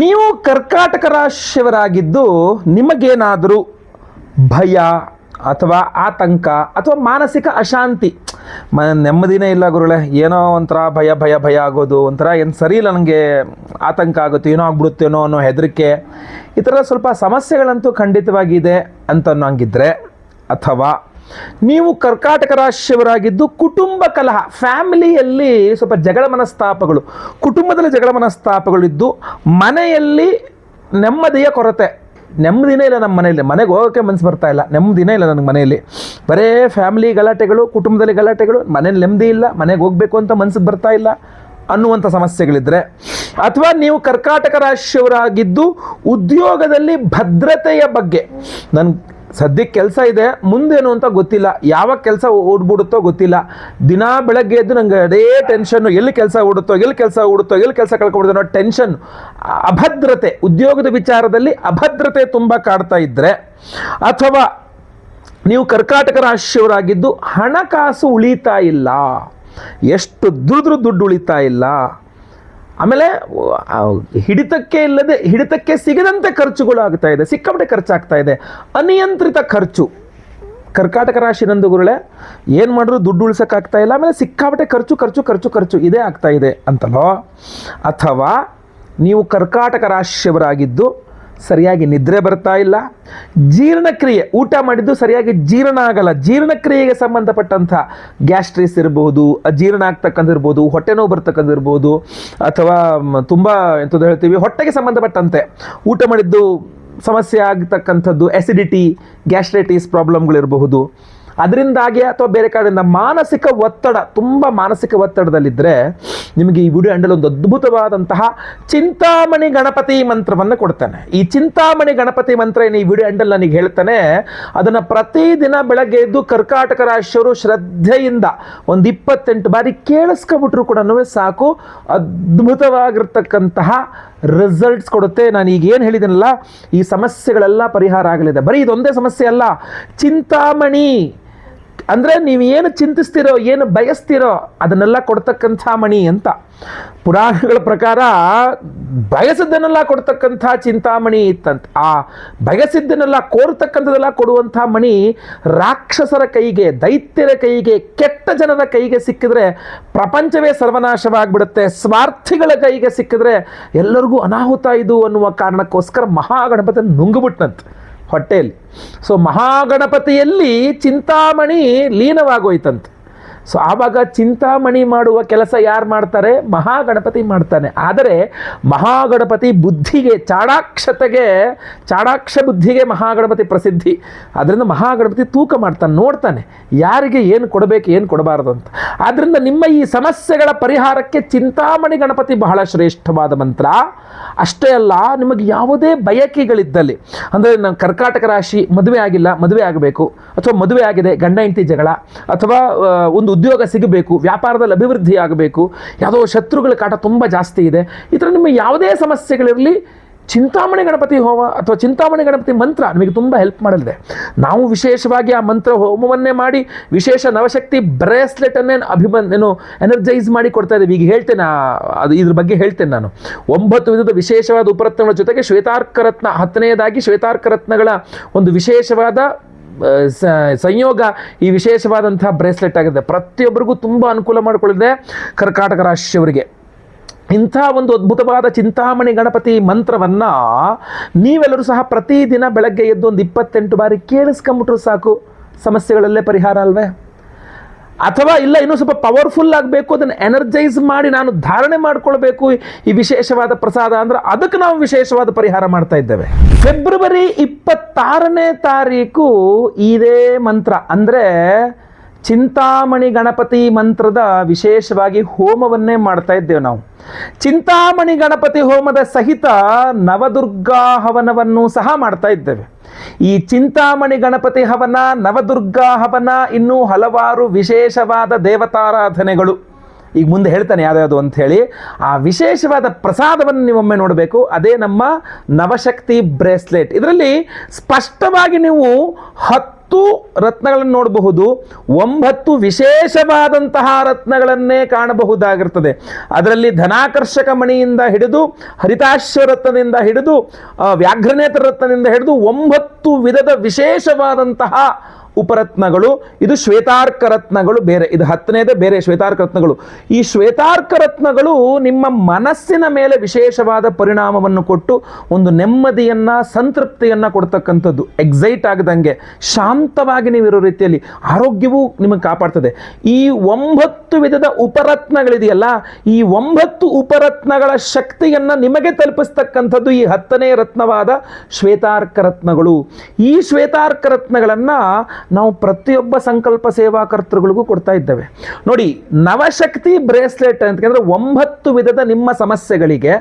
ನೀವು ಕರ್ಕಾಟಕ ರಾಶಿಯವರಾಗಿದ್ದು ನಿಮಗೇನಾದರೂ ಭಯ ಅಥವಾ ಆತಂಕ ಅಥವಾ ಮಾನಸಿಕ ಅಶಾಂತಿ, ನೆಮ್ಮದಿನೇ ಇಲ್ಲ ಗುರುಳೆ, ಏನೋ ಒಂಥರ ಭಯ ಭಯ ಭಯ ಆಗೋದು, ಒಂಥರ ಏನು ಸರಿ ಇಲ್ಲ, ನನಗೆ ಆತಂಕ ಆಗುತ್ತೆ, ಏನೋ ಆಗ್ಬಿಡುತ್ತೇನೋ ಅನ್ನೋ ಹೆದರಿಕೆ, ಈ ಥರ ಸ್ವಲ್ಪ ಸಮಸ್ಯೆಗಳಂತೂ ಖಂಡಿತವಾಗಿದೆ ಅಂತ ಅನ್ನೋಂಗಿದ್ರೆ, ಅಥವಾ ನೀವು ಕರ್ಕಾಟಕ ರಾಶಿಯವರಾಗಿದ್ದು ಕುಟುಂಬ ಕಲಹ, ಫ್ಯಾಮಿಲಿಯಲ್ಲಿ ಸ್ವಲ್ಪ ಜಗಳ ಮನಸ್ತಾಪಗಳು, ಕುಟುಂಬದಲ್ಲಿ ಜಗಳ ಮನಸ್ತಾಪಗಳಿದ್ದು ಮನೆಯಲ್ಲಿ ನೆಮ್ಮದಿಯ ಕೊರತೆ, ನೆಮ್ಮದಿನೇ ಇಲ್ಲ ನಮ್ಮ ಮನೆಯಲ್ಲಿ, ಮನೆಗೆ ಹೋಗೋಕ್ಕೆ ಮನಸ್ಸು ಬರ್ತಾ ಇಲ್ಲ, ನೆಮ್ಮದಿನೇ ಇಲ್ಲ ನನಗೆ ಮನೆಯಲ್ಲಿ, ಬರೇ ಫ್ಯಾಮಿಲಿ ಗಲಾಟೆಗಳು, ಕುಟುಂಬದಲ್ಲಿ ಗಲಾಟೆಗಳು, ಮನೇಲಿ ನೆಮ್ಮದಿ ಇಲ್ಲ, ಮನೆಗೆ ಹೋಗಬೇಕು ಅಂತ ಮನಸ್ಸಿಗೆ ಬರ್ತಾ ಇಲ್ಲ ಅನ್ನುವಂಥ ಸಮಸ್ಯೆಗಳಿದ್ದರೆ, ಅಥವಾ ನೀವು ಕರ್ಕಾಟಕ ರಾಶಿಯವರಾಗಿದ್ದು ಉದ್ಯೋಗದಲ್ಲಿ ಭದ್ರತೆಯ ಬಗ್ಗೆ, ನನ್ನ ಸದ್ಯಕ್ಕೆ ಕೆಲಸ ಇದೆ, ಮುಂದೇನು ಅಂತ ಗೊತ್ತಿಲ್ಲ, ಯಾವಾಗ ಕೆಲಸ ಓಡ್ಬಿಡುತ್ತೋ ಗೊತ್ತಿಲ್ಲ, ದಿನ ಬೆಳಗ್ಗೆ ಎದ್ದು ನನಗೆ ಅದೇ ಟೆನ್ಷನ್ನು, ಎಲ್ಲಿ ಕೆಲಸ ಓಡುತ್ತೋ ಎಲ್ಲಿ ಕೆಲಸ ಕಳ್ಕೊಬಿಡುತ್ತೋ ಅನ್ನೋ ಟೆನ್ಷನ್, ಅಭದ್ರತೆ, ಉದ್ಯೋಗದ ವಿಚಾರದಲ್ಲಿ ಅಭದ್ರತೆ ತುಂಬ ಕಾಡ್ತಾ ಇದ್ದರೆ, ಅಥವಾ ನೀವು ಕರ್ಕಾಟಕ ರಾಶಿಯವರಾಗಿದ್ದು ಹಣಕಾಸು ಉಳಿತಾ ಇಲ್ಲ, ಎಷ್ಟು ದುಡ್ಡು ಉಳಿತಾ ಇಲ್ಲ, ಆಮೇಲೆ ಹಿಡಿತಕ್ಕೆ ಸಿಗದಂತೆ ಖರ್ಚುಗಳು ಆಗ್ತಾ ಇದೆ, ಸಿಕ್ಕಾಪಟ್ಟೆ ಖರ್ಚಾಗ್ತಾ ಇದೆ, ಅನಿಯಂತ್ರಿತ ಖರ್ಚು. ಕರ್ಕಾಟಕ ರಾಶಿ ನಂದು ಗುರುಳೆ, ಏನು ಮಾಡಿದ್ರು ದುಡ್ಡು ಉಳಿಸೋಕ್ಕಾಗ್ತಾ ಇಲ್ಲ, ಆಮೇಲೆ ಸಿಕ್ಕಾಪಟ್ಟೆ ಖರ್ಚು ಇದೇ ಆಗ್ತಾ ಇದೆ ಅಂತಲೋ, ಅಥವಾ ನೀವು ಕರ್ಕಾಟಕ ರಾಶಿಯವರಾಗಿದ್ದು ಸರಿಯಾಗಿ ನಿದ್ರೆ ಬರ್ತಾ ಇಲ್ಲ, ಜೀರ್ಣಕ್ರಿಯೆ, ಊಟ ಮಾಡಿದ್ದು ಸರಿಯಾಗಿ ಜೀರ್ಣ ಆಗಲ್ಲ, ಜೀರ್ಣಕ್ರಿಯೆಗೆ ಸಂಬಂಧಪಟ್ಟಂಥ ಗ್ಯಾಸ್ಟ್ರಿಸ್ ಇರ್ಬೋದು, ಅಜೀರ್ಣ ಆಗ್ತಕ್ಕಂಥಿರ್ಬೋದು, ಹೊಟ್ಟೆ ನೋವು ಬರ್ತಕ್ಕಂಥಿರ್ಬೋದು, ಅಥವಾ ತುಂಬ ಎಂಥದ್ದು ಹೇಳ್ತೀವಿ ಹೊಟ್ಟೆಗೆ ಸಂಬಂಧಪಟ್ಟಂತೆ ಊಟ ಮಾಡಿದ್ದು ಸಮಸ್ಯೆ ಆಗ್ತಕ್ಕಂಥದ್ದು, ಎಸಿಡಿಟಿ, ಗ್ಯಾಸ್ಟ್ರೈಟಿಸ್ ಪ್ರಾಬ್ಲಮ್ಗಳಿರಬಹುದು, ಅದರಿಂದಾಗಿ ಅಥವಾ ಬೇರೆ ಕಡೆಯಿಂದ ಮಾನಸಿಕ ಒತ್ತಡ, ತುಂಬ ಮಾನಸಿಕ ಒತ್ತಡದಲ್ಲಿದ್ದರೆ ನಿಮಗೆ ಈ ವಿಡಿಯೋ ಹ್ಯಾಂಡಲ್ ಒಂದು ಅದ್ಭುತವಾದಂತಹ ಚಿಂತಾಮಣಿ ಗಣಪತಿ ಮಂತ್ರವನ್ನು ಕೊಡ್ತಾನೆ. ಈ ಚಿಂತಾಮಣಿ ಗಣಪತಿ ಮಂತ್ರ ಏನು ಈ ವಿಡಿಯೋ ಹ್ಯಾಂಡಲ್ ನನಗೆ ಹೇಳ್ತಾನೆ, ಅದನ್ನು ಪ್ರತಿದಿನ ಬೆಳಗ್ಗೆ ಎದ್ದು ಕರ್ಕಾಟಕ ರಾಶಿಯವರು ಶ್ರದ್ಧೆಯಿಂದ ಒಂದು 28 ಬಾರಿ ಕೇಳಿಸ್ಕೊಬಿಟ್ರು ಕೂಡ ಸಾಕು, ಅದ್ಭುತವಾಗಿರ್ತಕ್ಕಂತಹ ರಿಸಲ್ಟ್ಸ್ ಕೊಡುತ್ತೆ. ನಾನು ಈಗ ಏನು ಹೇಳಿದ್ದೀನಲ್ಲ, ಈ ಸಮಸ್ಯೆಗಳೆಲ್ಲ ಪರಿಹಾರ ಆಗಲಿದೆ. ಬರೀ ಇದೊಂದೇ ಸಮಸ್ಯೆ ಅಲ್ಲ, ಚಿಂತಾಮಣಿ ಅಂದರೆ ನೀವು ಏನು ಚಿಂತಿಸ್ತೀರೋ, ಏನು ಬಯಸ್ತೀರೋ ಅದನ್ನೆಲ್ಲ ಕೊಡ್ತಕ್ಕಂಥ ಮಣಿ ಅಂತ. ಪುರಾಣಗಳ ಪ್ರಕಾರ ಬಯಸಿದ್ದನ್ನೆಲ್ಲ ಕೊಡ್ತಕ್ಕಂಥ ಚಿಂತಾಮಣಿ ಇತ್ತಂತ. ಆ ಬಯಸಿದ್ದನ್ನೆಲ್ಲ ಕೋರ್ತಕ್ಕಂಥದ್ದೆಲ್ಲ ಕೊಡುವಂಥ ಮಣಿ ರಾಕ್ಷಸರ ಕೈಗೆ, ದೈತ್ಯರ ಕೈಗೆ, ಕೆಟ್ಟ ಜನರ ಕೈಗೆ ಸಿಕ್ಕಿದ್ರೆ ಪ್ರಪಂಚವೇ ಸರ್ವನಾಶವಾಗಿಬಿಡುತ್ತೆ. ಸ್ವಾರ್ಥಿಗಳ ಕೈಗೆ ಸಿಕ್ಕಿದ್ರೆ ಎಲ್ಲರಿಗೂ ಅನಾಹುತ ಇದು ಅನ್ನುವ ಕಾರಣಕ್ಕೋಸ್ಕರ ಮಹಾಗಣಪತಿ ನುಂಗುಬಿಟ್ನಂತೆ ಹೊಟ್ಟೆಯಲ್ಲಿ. ಸೊ ಮಹಾಗಣಪತಿಯಲ್ಲಿ ಚಿಂತಾಮಣಿ ಲೀನವಾಗೋಯ್ತಂತೆ. ಸೊ ಆವಾಗ ಚಿಂತಾಮಣಿ ಮಾಡುವ ಕೆಲಸ ಯಾರು ಮಾಡ್ತಾರೆ? ಮಹಾಗಣಪತಿ ಮಾಡ್ತಾನೆ. ಆದರೆ ಮಹಾಗಣಪತಿ ಬುದ್ಧಿಗೆ, ಚಾಣಾಕ್ಷ ಬುದ್ಧಿಗೆ ಮಹಾಗಣಪತಿ ಪ್ರಸಿದ್ಧಿ. ಅದರಿಂದ ಮಹಾಗಣಪತಿ ತೂಕ ಮಾಡ್ತಾನೆ, ನೋಡ್ತಾನೆ ಯಾರಿಗೆ ಏನು ಕೊಡಬೇಕು, ಏನು ಕೊಡಬಾರದು ಅಂತ. ಆದ್ದರಿಂದ ನಿಮ್ಮ ಈ ಸಮಸ್ಯೆಗಳ ಪರಿಹಾರಕ್ಕೆ ಚಿಂತಾಮಣಿ ಗಣಪತಿ ಬಹಳ ಶ್ರೇಷ್ಠವಾದ ಮಂತ್ರ. ಅಷ್ಟೇ ಅಲ್ಲ, ನಿಮಗೆ ಯಾವುದೇ ಬಯಕೆಗಳಿದ್ದಲ್ಲಿ, ಅಂದರೆ ನಾನು ಕರ್ಕಾಟಕ ರಾಶಿ, ಮದುವೆ ಆಗಿಲ್ಲ, ಮದುವೆ ಆಗಬೇಕು, ಅಥವಾ ಮದುವೆ ಆಗಿದೆ, ಗಂಡ ಹೆಂಡತಿ ಜಗಳ, ಅಥವಾ ಒಂದು ಉದ್ಯೋಗ ಸಿಗಬೇಕು, ವ್ಯಾಪಾರದಲ್ಲಿ ಅಭಿವೃದ್ಧಿ ಆಗಬೇಕು, ಯಾವುದೋ ಶತ್ರುಗಳ ಕಾಟ ತುಂಬ ಜಾಸ್ತಿ ಇದೆ, ಈ ಥರ ನಿಮ್ಮ ಯಾವುದೇ ಸಮಸ್ಯೆಗಳಿರಲಿ, ಚಿಂತಾಮಣಿ ಗಣಪತಿ ಹೋಮ ಅಥವಾ ಚಿಂತಾಮಣಿ ಗಣಪತಿ ಮಂತ್ರ ನಿಮಗೆ ತುಂಬ ಹೆಲ್ಪ್ ಮಾಡಲಿದೆ. ನಾವು ವಿಶೇಷವಾಗಿ ಆ ಮಂತ್ರ ಹೋಮವನ್ನೇ ಮಾಡಿ ವಿಶೇಷ ನವಶಕ್ತಿ ಬ್ರೇಸ್ಲೆಟನ್ನೇ ಎನರ್ಜೈಸ್ ಮಾಡಿ ಕೊಡ್ತಾ ಇದ್ದೀವಿ. ಈಗ ಹೇಳ್ತೇನೆ, ಅದು ಇದ್ರ ಬಗ್ಗೆ ಹೇಳ್ತೇನೆ ನಾನು. 9 ವಿಧದ ವಿಶೇಷವಾದ ಉಪರತ್ನಗಳ ಜೊತೆಗೆ ಶ್ವೇತಾರ್ಕರತ್ನ, 10ನೇದಾಗಿ ಶ್ವೇತಾರ್ಕರತ್ನಗಳ ಒಂದು ವಿಶೇಷವಾದ ಸಂಯೋಗ ಈ ವಿಶೇಷವಾದಂಥ ಬ್ರೇಸ್ಲೆಟ್ ಆಗಿದೆ. ಪ್ರತಿಯೊಬ್ಬರಿಗೂ ತುಂಬ ಅನುಕೂಲ ಮಾಡಿಕೊಳ್ಳಿದೆ ಕರ್ಕಾಟಕ ರಾಶಿಯವರಿಗೆ. ಇಂಥ ಒಂದು ಅದ್ಭುತವಾದ ಚಿಂತಾಮಣಿ ಗಣಪತಿ ಮಂತ್ರವನ್ನು ನೀವೆಲ್ಲರೂ ಸಹ ಪ್ರತಿದಿನ ಬೆಳಗ್ಗೆ ಎದ್ದು ಒಂದು 28 ಬಾರಿ ಕೇಳಿಸ್ಕೊಂಬಿಟ್ರು ಸಾಕು, ಸಮಸ್ಯೆಗಳಲ್ಲೇ ಪರಿಹಾರ ಅಲ್ವೇ? ಅಥವಾ ಇಲ್ಲ ಇನ್ನೂ ಸ್ವಲ್ಪ ಪವರ್ಫುಲ್ ಆಗಬೇಕು, ಅದನ್ನು ಎನರ್ಜೈಸ್ ಮಾಡಿ ನಾನು ಧಾರಣೆ ಮಾಡ್ಕೊಳ್ಬೇಕು ಈ ವಿಶೇಷವಾದ ಪ್ರಸಾದ ಅಂದ್ರೆ, ಅದಕ್ಕೆ ನಾವು ವಿಶೇಷವಾದ ಪರಿಹಾರ ಮಾಡ್ತಾ ಇದ್ದೇವೆ. ಫೆಬ್ರವರಿ 26ನೇ ತಾರೀಕು ಇದೇ ಮಂತ್ರ ಅಂದರೆ ಚಿಂತಾಮಣಿ ಗಣಪತಿ ಮಂತ್ರದ ವಿಶೇಷವಾಗಿ ಹೋಮವನ್ನೇ ಮಾಡ್ತಾ ಇದ್ದೇವೆ ನಾವು. ಚಿಂತಾಮಣಿ ಗಣಪತಿ ಹೋಮದ ಸಹಿತ ನವದುರ್ಗಾ ಹವನವನ್ನು ಸಹ ಮಾಡ್ತಾ ಇದ್ದೇವೆ. ಈ ಚಿಂತಾಮಣಿ ಗಣಪತಿ ಹವನ, ನವದುರ್ಗಾ ಹವನ, ಇನ್ನೂ ಹಲವಾರು ವಿಶೇಷವಾದ ದೇವತಾರಾಧನೆಗಳು ಈಗ ಮುಂದೆ ಹೇಳ್ತಾನೆ ಯಾವ್ಯಾವುದು ಅಂತ ಹೇಳಿ. ಆ ವಿಶೇಷವಾದ ಪ್ರಸಾದವನ್ನು ನೀವೊಮ್ಮೆ ನೋಡಬೇಕು. ಅದೇ ನಮ್ಮ ನವಶಕ್ತಿ ಬ್ರೇಸ್ಲೆಟ್. ಇದರಲ್ಲಿ ಸ್ಪಷ್ಟವಾಗಿ ನೀವು 10 ರತ್ನಗಳನ್ನು ನೋಡಬಹುದು, 9 ವಿಶೇಷವಾದಂತಹ ರತ್ನಗಳನ್ನೇ ಕಾಣಬಹುದಾಗಿರ್ತದೆ. ಅದರಲ್ಲಿ ಧನಾಕರ್ಷಕ ಮಣಿಯಿಂದ ಹಿಡಿದು ಹರಿತಾಶ್ವ ರತ್ನದಿಂದ ಹಿಡಿದು ವ್ಯಾಘ್ರನೇತ್ರ ರತ್ನದಿಂದ ಹಿಡಿದು 9 ವಿಧದ ವಿಶೇಷವಾದಂತಹ ಉಪರತ್ನಗಳು. ಇದು ಶ್ವೇತಾರ್ಕ ರತ್ನಗಳು ಬೇರೆ, ಇದು 10ನೇದೇ ಬೇರೆ ಶ್ವೇತಾರ್ಕ ರತ್ನಗಳು. ಈ ಶ್ವೇತಾರ್ಕ ರತ್ನಗಳು ನಿಮ್ಮ ಮನಸ್ಸಿನ ಮೇಲೆ ವಿಶೇಷವಾದ ಪರಿಣಾಮವನ್ನು ಕೊಟ್ಟು ಒಂದು ನೆಮ್ಮದಿಯನ್ನು ಸಂತೃಪ್ತಿಯನ್ನು ಕೊಡ್ತಕ್ಕಂಥದ್ದು. ಎಕ್ಸೈಟ್ ಆಗದಂಗೆ ಶಾಂತವಾಗಿ ನೀವಿರೋ ರೀತಿಯಲ್ಲಿ ಆರೋಗ್ಯವೂ ನಿಮಗೆ ಕಾಪಾಡ್ತದೆ. ಈ 9 ವಿಧದ ಉಪರತ್ನಗಳಿದೆಯಲ್ಲ, ಈ 9 ಉಪರತ್ನಗಳ ಶಕ್ತಿಯನ್ನು ನಿಮಗೆ ತಲುಪಿಸ್ತಕ್ಕಂಥದ್ದು ಈ 10ನೇ ರತ್ನವಾದ ಶ್ವೇತಾರ್ಕ ರತ್ನಗಳು. ಈ ಶ್ವೇತಾರ್ಕ ರತ್ನಗಳನ್ನು ನಾವು ಪ್ರತಿಯೊಬ್ಬ ಸಂಕಲ್ಪ ಸೇವಾಕರ್ತೃಗಳಿಗೂ ಕೊಡ್ತಾ ಇದ್ದೇವೆ. ನೋಡಿ, ನವಶಕ್ತಿ ಬ್ರೇಸ್ಲೆಟ್ ಅಂತಂದ್ರೆ 9 ವಿಧದ ನಿಮ್ಮ ಸಮಸ್ಯೆಗಳಿಗೆ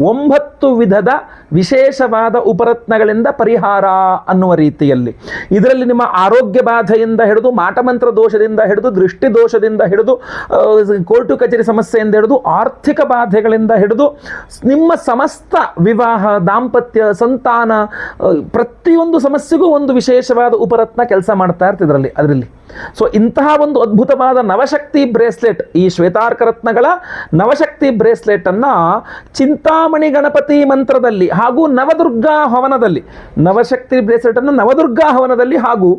9 ವಿಧದ ವಿಶೇಷವಾದ ಉಪರತ್ನಗಳಿಂದ ಪರಿಹಾರ ಅನ್ನುವ ರೀತಿಯಲ್ಲಿ. ಇದರಲ್ಲಿ ನಿಮ್ಮ ಆರೋಗ್ಯ ಬಾಧೆಯಿಂದ ಹಿಡಿದು ಮಾಟಮಂತ್ರ ದೋಷದಿಂದ ಹಿಡಿದು ದೃಷ್ಟಿ ದೋಷದಿಂದ ಹಿಡಿದು ಕೋರ್ಟು ಕಚೇರಿ ಸಮಸ್ಯೆಯಿಂದ ಹಿಡಿದು ಆರ್ಥಿಕ ಬಾಧೆಗಳಿಂದ ಹಿಡಿದು ನಿಮ್ಮ ಸಮಸ್ತ ವಿವಾಹ, ದಾಂಪತ್ಯ, ಸಂತಾನ, ಪ್ರತಿಯೊಂದು ಸಮಸ್ಯೆಗೂ ಒಂದು ವಿಶೇಷವಾದ ಉಪರತ್ನ ಕೆಲಸ ಮಾಡ್ತಾ ಇರ್ತಿದ್ರಲ್ಲಿ ಅದರಲ್ಲಿ. ಸೊ ಇಂತಹ ಒಂದು ಅದ್ಭುತವಾದ ನವಶಕ್ತಿ ಬ್ರೇಸ್ಲೆಟ್, ಈ ಶ್ವೇತಾರ್ಕ ರತ್ನಗಳ ನವಶಕ್ತಿ ಬ್ರೇಸ್ಲೆಟ್ ಅನ್ನ ಚಿಂತಾಮಣಿ ಗಣಪತಿ ಮಂತ್ರದಲ್ಲಿ ಹಾಗೂ ನವದುರ್ಗಾ ಹವನದಲ್ಲಿ, ನವಶಕ್ತಿ ಬ್ರೇಸ್ಲೆಟ್ ಅನ್ನು ನವದುರ್ಗಾ ಹವನದಲ್ಲಿ ಹಾಗೂ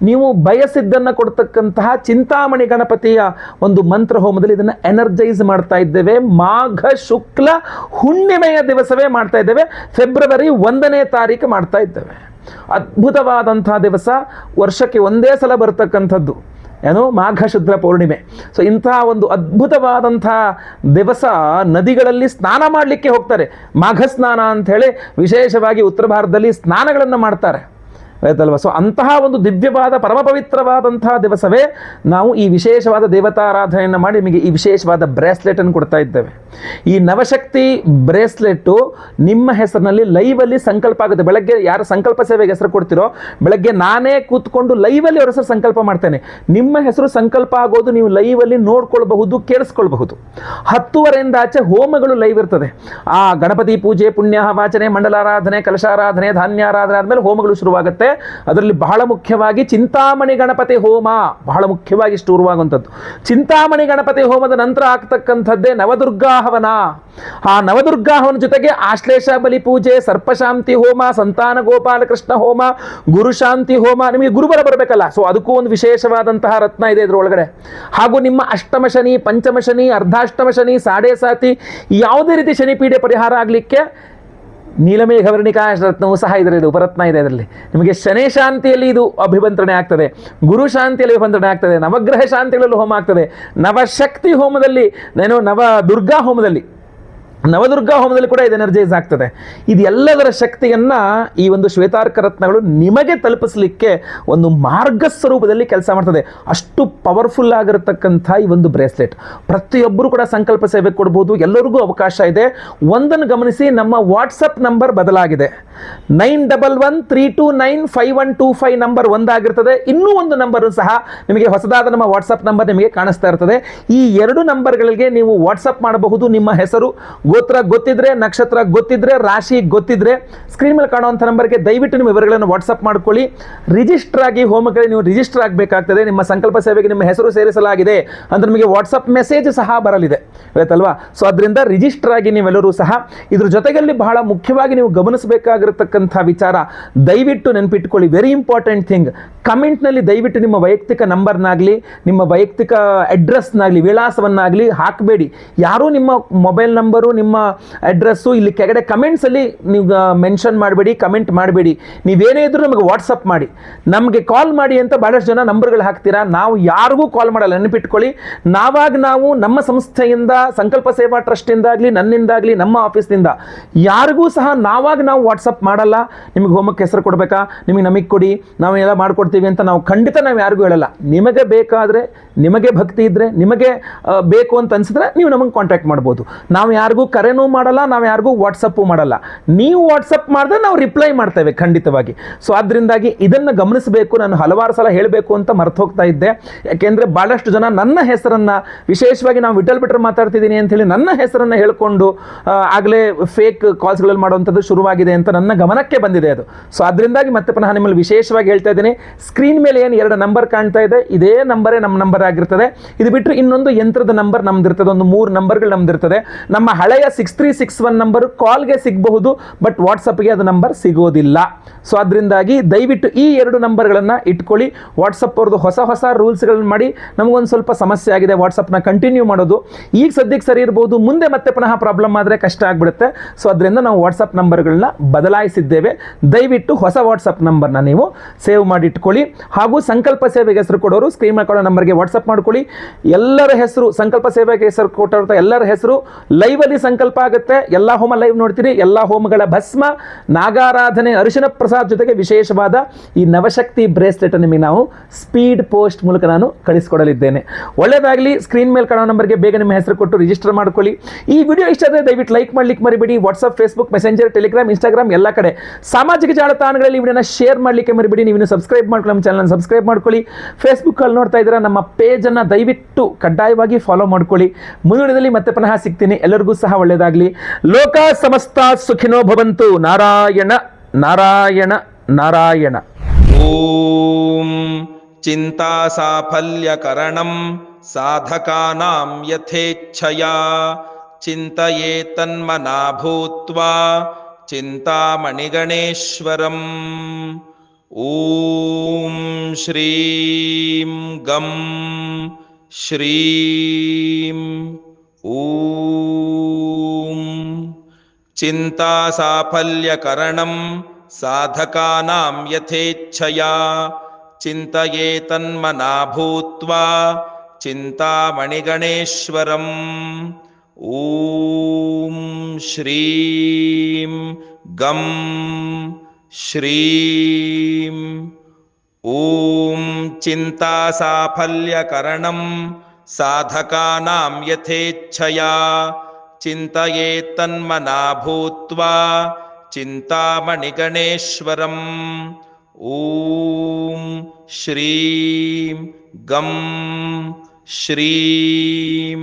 ನೀವು ಬಯಸಿದ್ದನ್ನು ಕೊಡ್ತಕ್ಕಂತಹ ಚಿಂತಾಮಣಿ ಗಣಪತಿಯ ಒಂದು ಮಂತ್ರ ಹೋಮದಲ್ಲಿ ಇದನ್ನು ಎನರ್ಜೈಸ್ ಮಾಡ್ತಾ ಇದ್ದೇವೆ. ಮಾಘ ಶುಕ್ಲ ಹುಣ್ಣಿಮೆಯ ದಿವಸವೇ ಮಾಡ್ತಾ ಇದ್ದೇವೆ. ಫೆಬ್ರವರಿ 1ನೇ ತಾರೀಕು ಮಾಡ್ತಾ ಇದ್ದೇವೆ. ಅದ್ಭುತವಾದಂತಹ ದಿವಸ, ವರ್ಷಕ್ಕೆ ಒಂದೇ ಸಲ ಬರ್ತಕ್ಕಂಥದ್ದು, ಏನು ಮಾಘ ಶುದ್ಧ ಪೌರ್ಣಿಮೆ. ಸೊ ಇಂತಹ ಒಂದು ಅದ್ಭುತವಾದಂಥ ದಿವಸ ನದಿಗಳಲ್ಲಿ ಸ್ನಾನ ಮಾಡಲಿಕ್ಕೆ ಹೋಗ್ತಾರೆ. ಮಾಘ ಸ್ನಾನ ಅಂಥೇಳಿ ವಿಶೇಷವಾಗಿ ಉತ್ತರ ಭಾರತದಲ್ಲಿ ಸ್ನಾನಗಳನ್ನು ಮಾಡ್ತಾರೆ, ಆಯ್ತಲ್ವ. ಸೊ ಅಂತಹ ಒಂದು ದಿವ್ಯವಾದ ಪರಮ ಪವಿತ್ರವಾದಂತಹ ದಿವಸವೇ ನಾವು ಈ ವಿಶೇಷವಾದ ದೇವತಾರಾಧನೆಯನ್ನು ಮಾಡಿ ನಿಮಗೆ ಈ ವಿಶೇಷವಾದ ಬ್ರೇಸ್ಲೆಟನ್ನು ಕೊಡ್ತಾ ಇದ್ದೇವೆ. ಈ ನವಶಕ್ತಿ ಬ್ರೇಸ್ಲೆಟ್ಟು ನಿಮ್ಮ ಹೆಸರಿನಲ್ಲಿ ಲೈವಲ್ಲಿ ಸಂಕಲ್ಪ ಆಗುತ್ತೆ. ಬೆಳಗ್ಗೆ ಯಾರು ಸಂಕಲ್ಪ ಸೇವೆಗೆ ಹೆಸರು ಕೊಡ್ತಿರೋ, ಬೆಳಗ್ಗೆ ನಾನೇ ಕೂತ್ಕೊಂಡು ಲೈವಲ್ಲಿ ಅವ್ರ ಹೆಸರು ಸಂಕಲ್ಪ ಮಾಡ್ತೇನೆ. ನಿಮ್ಮ ಹೆಸರು ಸಂಕಲ್ಪ ಆಗೋದು ನೀವು ಲೈವಲ್ಲಿ ನೋಡ್ಕೊಳ್ಬಹುದು, ಕೇಳಿಸ್ಕೊಳ್ಬಹುದು. 10:30ಯಿಂದ ಆಚೆ ಹೋಮಗಳು ಲೈವ್ ಇರ್ತದೆ. ಆ ಗಣಪತಿ ಪೂಜೆ, ಪುಣ್ಯ ವಾಚನೆ, ಮಂಡಲಾರಾಧನೆ, ಕಲಶಾರಾಧನೆ, ಧಾನ್ಯಾರಾಧನೆ ಆದಮೇಲೆ ಹೋಮಗಳು ಶುರುವಾಗುತ್ತೆ. ಅದರಲ್ಲಿ ಬಹಳ ಮುಖ್ಯವಾಗಿ ಚಿಂತಾಮಣಿ ಗಣಪತಿ ಹೋಮ ಬಹಳ ಮುಖ್ಯವಾಗಿ ಶುರುವಾಗುವಂಥದ್ದು. ಚಿಂತಾಮಣಿ ಗಣಪತಿ ಹೋಮದ ನಂತರ ಆಗ್ತಕ್ಕಂಥದ್ದೇ ನವದುರ್ಗಾ ಹವನ. ಆ ನವದುರ್ಗಾ ಹವನ ಜೊತೆಗೆ ಆಶ್ಲೇಷ ಬಲಿ ಪೂಜೆ, ಸರ್ಪಶಾಂತಿ ಹೋಮ, ಸಂತಾನ ಗೋಪಾಲಕೃಷ್ಣ ಹೋಮ, ಗುರುಶಾಂತಿ ಹೋಮ. ನಿಮಗೆ ಗುರುಬರ ಬರಬೇಕಲ್ಲ, ಸೊ ಅದಕ್ಕೂ ಒಂದು ವಿಶೇಷವಾದಂತಹ ರತ್ನ ಇದೆ ಇದರೊಳಗಡೆ. ಹಾಗೂ ನಿಮ್ಮ ಅಷ್ಟಮ ಶನಿ, ಪಂಚಮ ಶನಿ, ಅರ್ಧಾಷ್ಟಮ ಶನಿ, ಸಾಡೆ ಸಾತಿ, ಯಾವುದೇ ರೀತಿ ಶನಿಪೀಡೆ ಪರಿಹಾರ ಆಗಲಿಕ್ಕೆ ನೀಲಮೇಘ ವರ್ಣಿಕಾ ರತ್ನವೂ ಸಹ ಇದರಲ್ಲಿ ಉಪರತ್ನ ಇದೆ. ಇದರಲ್ಲಿ ನಿಮಗೆ ಶನಿ ಶಾಂತಿಯಲ್ಲಿ ಇದು ಅಭಿಮಂತ್ರಣೆ ಆಗ್ತದೆ, ಗುರು ಶಾಂತಿಯಲ್ಲಿ ಅಭಿಮಂತ್ರಣೆ ಆಗ್ತದೆ, ನವಗ್ರಹ ಶಾಂತಿಗಳಲ್ಲೂ ಹೋಮ ಆಗ್ತದೆ, ನವಶಕ್ತಿ ಹೋಮದಲ್ಲಿ, ನವ ದುರ್ಗಾ ಹೋಮದಲ್ಲಿ, ನವದುರ್ಗಾ ಹೋಮದಲ್ಲಿ ಕೂಡ ಇದು ಎನರ್ಜೈಸ್ ಆಗ್ತದೆ. ಇದೆಲ್ಲದರ ಶಕ್ತಿಯನ್ನು ಈ ಒಂದು ಶ್ವೇತಾರ್ಕ ರತ್ನಗಳು ನಿಮಗೆ ತಲುಪಿಸಲಿಕ್ಕೆ ಒಂದು ಮಾರ್ಗ ಸ್ವರೂಪದಲ್ಲಿ ಕೆಲಸ ಮಾಡ್ತದೆ. ಅಷ್ಟು ಪವರ್ಫುಲ್ ಆಗಿರತಕ್ಕಂಥ ಈ ಒಂದು ಬ್ರೇಸ್ಲೆಟ್ ಪ್ರತಿಯೊಬ್ಬರು ಕೂಡ ಸಂಕಲ್ಪ ಸೇವೆ ಕೊಡ್ಬೋದು, ಎಲ್ಲರಿಗೂ ಅವಕಾಶ ಇದೆ. ಒಂದನ್ನು ಗಮನಿಸಿ, ನಮ್ಮ ವಾಟ್ಸಪ್ ನಂಬರ್ ಬದಲಾಗಿದೆ. 9113295125 ನಂಬರ್ ಒಂದಾಗಿರ್ತದೆ. ಇನ್ನೂ ಒಂದು ನಂಬರು ಸಹ ನಿಮಗೆ ಹೊಸದಾದ ನಮ್ಮ ವಾಟ್ಸಪ್ ನಂಬರ್ ನಿಮಗೆ ಕಾಣಿಸ್ತಾ ಇರ್ತದೆ. ಈ 2 ನಂಬರ್ಗಳಿಗೆ ನೀವು ವಾಟ್ಸಪ್ ಮಾಡಬಹುದು. ನಿಮ್ಮ ಹೆಸರು, ಗೋತ್ರ ಗೊತ್ತಿದ್ರೆ, ನಕ್ಷತ್ರ ಗೊತ್ತಿದ್ರೆ, ರಾಶಿ ಗೊತ್ತಿದ್ರೆ ಸ್ಕ್ರೀನ್ ಮೇಲೆ ಕಾಣುವಂಥ ನಂಬರ್ಗೆ ದಯವಿಟ್ಟು ನಿಮ್ಮ ವಿವರಗಳನ್ನು ವಾಟ್ಸಪ್ ಮಾಡ್ಕೊಳ್ಳಿ. ರಿಜಿಸ್ಟರ್ ಆಗಿ ಹೋಮಗಳಿಗೆ ನೀವು ರಿಜಿಸ್ಟರ್ ಆಗಬೇಕಾಗ್ತದೆ. ನಿಮ್ಮ ಸಂಕಲ್ಪ ಸೇವೆಗೆ ನಿಮ್ಮ ಹೆಸರು ಸೇರಿಸಲಾಗಿದೆ ಅಂತ ನಿಮಗೆ ವಾಟ್ಸಪ್ ಮೆಸೇಜ್ ಸಹ ಬರಲಿದೆ, ಆಯ್ತಲ್ವಾ. ಸೊ ಅದರಿಂದ ರಿಜಿಸ್ಟರ್ ಆಗಿ ನೀವೆಲ್ಲರೂ ಸಹ. ಇದ್ರ ಜೊತೆಯಲ್ಲಿ ಬಹಳ ಮುಖ್ಯವಾಗಿ ನೀವು ಗಮನಿಸಬೇಕಾಗಿರತಕ್ಕಂಥ ವಿಚಾರ, ದಯವಿಟ್ಟು ನೆನಪಿಟ್ಕೊಳ್ಳಿ, ವೆರಿ ಇಂಪಾರ್ಟೆಂಟ್ ಥಿಂಗ್. ಕಮೆಂಟ್ನಲ್ಲಿ ದಯವಿಟ್ಟು ನಿಮ್ಮ ವೈಯಕ್ತಿಕ ನಂಬರ್ನಾಗಲಿ, ನಿಮ್ಮ ವೈಯಕ್ತಿಕ ಅಡ್ರೆಸ್ನಾಗಲಿ, ವಿಳಾಸವನ್ನಾಗಲಿ ಹಾಕಬೇಡಿ. ಯಾರೂ ನಿಮ್ಮ ಮೊಬೈಲ್ ನಂಬರು, ನಿಮ್ಮ ಅಡ್ರೆಸ್ಸು ಇಲ್ಲಿ ಕೆಳಗಡೆ ಕಮೆಂಟ್ಸಲ್ಲಿ ನೀವು ಮೆನ್ಷನ್ ಮಾಡಬೇಡಿ, ಕಮೆಂಟ್ ಮಾಡಬೇಡಿ. ನೀವೇನೇ ಇದ್ರೂ ನಮಗೆ ವಾಟ್ಸಪ್ ಮಾಡಿ, ನಮಗೆ ಕಾಲ್ ಮಾಡಿ ಅಂತ ಭಾಳಷ್ಟು ಜನ ನಂಬರ್ಗಳು ಹಾಕ್ತೀರಾ. ನಾವು ಯಾರಿಗೂ ಕಾಲ್ ಮಾಡಲ್ಲ, ನೆನಪಿಟ್ಕೊಳ್ಳಿ. ನಾವು ನಮ್ಮ ಸಂಸ್ಥೆಯಿಂದ, ಸಂಕಲ್ಪ ಸೇವಾ ಟ್ರಸ್ಟಿಂದಾಗಲಿ, ನನ್ನಿಂದಾಗಲಿ, ನಮ್ಮ ಆಫೀಸ್ನಿಂದ ಯಾರಿಗೂ ಸಹ ನಾವು ವಾಟ್ಸಪ್ ವಾಟ್ಸಪ್ ಮಾಡಲ್ಲ, ನಿಮಗೆ ಹೋಮಕ್ಕೆ ಹೆಸರು ಕೊಡಬೇಕಾ, ನಮಗೆ ಕೊಡಿ, ನಾವು ಎಲ್ಲ ಮಾಡ್ಕೊಡ್ತೀವಿ ಅಂತ ನಾವು ಖಂಡಿತ ನಾವು ಯಾರಿಗೂ ಹೇಳಲ್ಲ. ನಿಮಗೆ ಬೇಕಾದರೆ, ನಿಮಗೆ ಭಕ್ತಿ ಇದ್ದರೆ, ನಿಮಗೆ ಬೇಕು ಅಂತ ಅನಿಸಿದ್ರೆ ನೀವು ನಮಗೆ ಕಾಂಟ್ಯಾಕ್ಟ್ ಮಾಡ್ಬೋದು. ನಾವು ಯಾರಿಗೂ ಕರೆನೂ ಮಾಡಲ್ಲ, ನಾವು ಯಾರಿಗೂ ವಾಟ್ಸಪ್ಪು ಮಾಡಲ್ಲ. ನೀವು ವಾಟ್ಸಪ್ ಮಾಡಿದ್ರೆ ನಾವು ರಿಪ್ಲೈ ಮಾಡ್ತೇವೆ ಖಂಡಿತವಾಗಿ. ಸೊ ಅದರಿಂದಾಗಿ ಇದನ್ನು ಗಮನಿಸಬೇಕು. ನಾನು ಹಲವಾರು ಸಲ ಹೇಳಬೇಕು ಅಂತ ಮರ್ತು ಹೋಗ್ತಾ ಇದ್ದೆ. ಯಾಕೆಂದರೆ ಭಾಳಷ್ಟು ಜನ ನನ್ನ ಹೆಸರನ್ನು, ವಿಶೇಷವಾಗಿ ನಾವು ವಿಠಲ್ ಬಿಟ್ರೆ ಮಾತಾಡ್ತಿದ್ದೀನಿ ಅಂಥೇಳಿ ನನ್ನ ಹೆಸರನ್ನು ಹೇಳ್ಕೊಂಡು ಆಗಲೇ ಫೇಕ್ ಕಾಲ್ಸ್ಗಳಲ್ಲಿ ಮಾಡುವಂಥದ್ದು ಶುರುವಾಗಿದೆ ಅಂತ ನನ್ನ ಗಮನಕ್ಕೆ ಬಂದಿದೆ ಅದು. ಸೊ ಅದರಿಂದಾಗಿ ಮತ್ತೆ ಪುನಃ ನಿಮ್ಮಲ್ಲಿ ವಿಶೇಷವಾಗಿ ಹೇಳ್ತಾ ಇದ್ದೀನಿ, ಸ್ಕ್ರೀನ್ ಮೇಲೆ ಏನು 2 ನಂಬರ್ ಕಾಣ್ತಾ ಇದೆ, ಇದೇ ನಂಬರೇ ನಮ್ಮ ನಂಬರ್ ಆಗಿರ್ತದೆ. ಇದು ಬಿಟ್ಟರೆ ಇನ್ನೊಂದು ಯಂತ್ರದ ನಂಬರ್ ನಮ್ದಿರ್ತದೆ, ಒಂದು 3 ನಂಬರ್ಗಳು ನಮ್ದಿರ್ತದೆ. ನಮ್ಮ ಹಳೆಯ 6361 ನಂಬರ್ ಕಾಲ್ಗೆ ಸಿಗಬಹುದು, ಬಟ್ ವಾಟ್ಸಪ್ಗೆ ಅದು ನಂಬರ್ ಸಿಗೋದಿಲ್ಲ. ಸೊ ಅದರಿಂದಾಗಿ ದಯವಿಟ್ಟು ಈ 2 ನಂಬರ್ಗಳನ್ನು ಇಟ್ಕೊಳ್ಳಿ. ವಾಟ್ಸಪ್ ಅವ್ರದ್ದು ಹೊಸ ರೂಲ್ಸ್ಗಳನ್ನ ಮಾಡಿ ನಮಗೊಂದು ಸ್ವಲ್ಪ ಸಮಸ್ಯೆ ಆಗಿದೆ ವಾಟ್ಸಪ್ನ ಕಂಟಿನ್ಯೂ ಮಾಡೋದು. ಈಗ ಸದ್ಯಕ್ಕೆ ಸರಿ ಇರ್ಬೋದು, ಮುಂದೆ ಮತ್ತೆ ಪುನಃ ಪ್ರಾಬ್ಲಮ್ ಆದರೆ ಕಷ್ಟ ಆಗಿಬಿಡುತ್ತೆ. ಸೊ ಅದರಿಂದ ನಾವು ವಾಟ್ಸಪ್ ನಂಬರ್ಗಳನ್ನ ಬದಲಾಯಿಸಿದ್ದೇವೆ. ದಯವಿಟ್ಟು ಹೊಸ ವಾಟ್ಸಪ್ ನಂಬರ್ನ ನೀವು ಸೇವ್ ಮಾಡಿ ಇಟ್ಕೊಳ್ಳಿ. ಹಾಗೂ ಸಂಕಲ್ಪ ಸೇವೆಗೆ ಹೆಸರು ಕೊಡೋರು ಸ್ಕ್ರೀನ್ ಮಾಡ್ಕೊಳ್ಳೋ ನಂಬರ್ಗೆ ವಾಟ್ಸಪ್ ಮಾಡ್ಕೊಳ್ಳಿ. ಎಲ್ಲರ ಹೆಸರು, ಸಂಕಲ್ಪ ಸೇವೆಗೆ ಹೆಸರು ಕೊಟ್ಟಿರೋ ಎಲ್ಲರ ಹೆಸರು ಲೈವಲ್ಲಿ ಸಂಕಲ್ಪ ಆಗುತ್ತೆ. ಎಲ್ಲ ಹೋಮ ಲೈವ್ ನೋಡ್ತೀರಿ. ಎಲ್ಲ ಹೋಮಗಳ ಭಸ್ಮ, ನಾಗಾರಾಧನೆ, ಅರಿಶಿನ ಪ್ರಸಾದ್ ಜೊತೆಗೆ ವಿಶೇಷವಾದ ಈ ನವಶಕ್ತಿ ಬ್ರೇಸ್ಲೆಟ್ ನಿಮಗೆ ನಾವು ಸ್ಪೀಡ್ ಪೋಸ್ಟ್ ಮೂಲಕ ನಾನು ಕಳಿಸ್ಕೊಡಲಿದ್ದೇನೆ. ಒಳ್ಳೆಯದಾಗಲಿ. ಸ್ಕ್ರೀನ್ ಮೇಲೆ ಕಾಣೋ ನಂಬರ್ಗೆ ಬೇಗ ನಿಮ್ಮ ಹೆಸರು ಕೊಟ್ಟು ರಿಜಿಸ್ಟರ್ ಮಾಡ್ಕೊಳ್ಳಿ. ಈ ವಿಡಿಯೋ ಇಷ್ಟ ಆದರೆ ದಯವಿಟ್ಟು ಲೈಕ್ ಮಾಡ್ಲಿಕ್ಕೆ ಮರಿಬೇಡಿ. WhatsApp, Facebook, messenger, Telegram, Instagram ಎಲ್ಲ ಕಡೆ ಸಾಮಾಜಿಕ ಜಾಲತಾಣಗಳಲ್ಲಿ ಈ ವಿಡಿಯೋನ ಶೇರ್ ಮಾಡಲಿಕ್ಕೆ ಮರಿಬೇಡಿ. ನೀವು ಸಬ್ಸ್ಕ್ರೈಬ್ ಮಾಡ್ಕೊಳ್ಳಿ, ನಮ್ಮ ಚಾನಲ್ ಸಬ್ಸ್ಕ್ರೈಬ್ ಮಾಡ್ಕೊಳ್ಳಿ. ಫೇಸ್ಬುಕ್ಕಲ್ಲಿ ನೋಡ್ತಾ ಇದ್ದೀರಾ, ನಮ್ಮ ಪೇಜನ್ನು ದಯವಿಟ್ಟು ಕಡ್ಡಾಯವಾಗಿ ಫಾಲೋ ಮಾಡ್ಕೊಳ್ಳಿ. ಮುಂದಿನದಲ್ಲಿ ಮತ್ತೆ ಪುನಃ ಸಿಗ್ತೀನಿ. ಎಲ್ಲರಿಗೂ ಸಹ ಒಳ್ಳೆಯದಾಗಲಿ. ಲೋಕ ಸಮಸ್ತ ಸುಖಿನೋ ಭವಂತು. ನಾರಾಯಣ ನಾರಾಯಣ ನಾರಾಯಣ. ಓಂ ಚಿಂತಾ ಸಾಫಲ್ಯಕರಣಂ ಸಾಧಕಾನಾಂ ಯಥೇಚ್ಛಯಾ ಚಿಂತಯೇತನ್ಮನಾ ಭೂತ್ವಾ ಚಿಂತಾಮಣಿಗಣೇಶ್ವರಂ. ಓಂ ಶ್ರೀಂ ಗಂ ಶ್ರೀಂ ಓಂ. ಚಿಂತಾ ಸಾಫಲ್ಯಕರಣಂ ಸಾಧಕಾನಾಂ ಯಥೇಚ್ಛಯಾ ಚಿಂತಯೇತನ್ಮನಾ ಭೂತ್ವಾ ಚಿಂತಾಮಣಿಗಣೇಶ್ವರಂ. ಓಂ ಶ್ರೀಂ ಗಂ ಶ್ರೀಂ ಓಂ. ಚಿಂತಾ ಸಾಫಲ್ಯಕರಣಂ ಸಾಧಕಾನಾಂ ಯಥೇಚ್ಛಯಾ ಚಿಂತಯೇತನ್ಮನಾ ಭೂತ್ವಾ ಚಿಂತಾಮಣಿಗಣೇಶ್ವರಂ. ಓಂ ಶ್ರೀಂ ಗಂ ಶ್ರೀಂ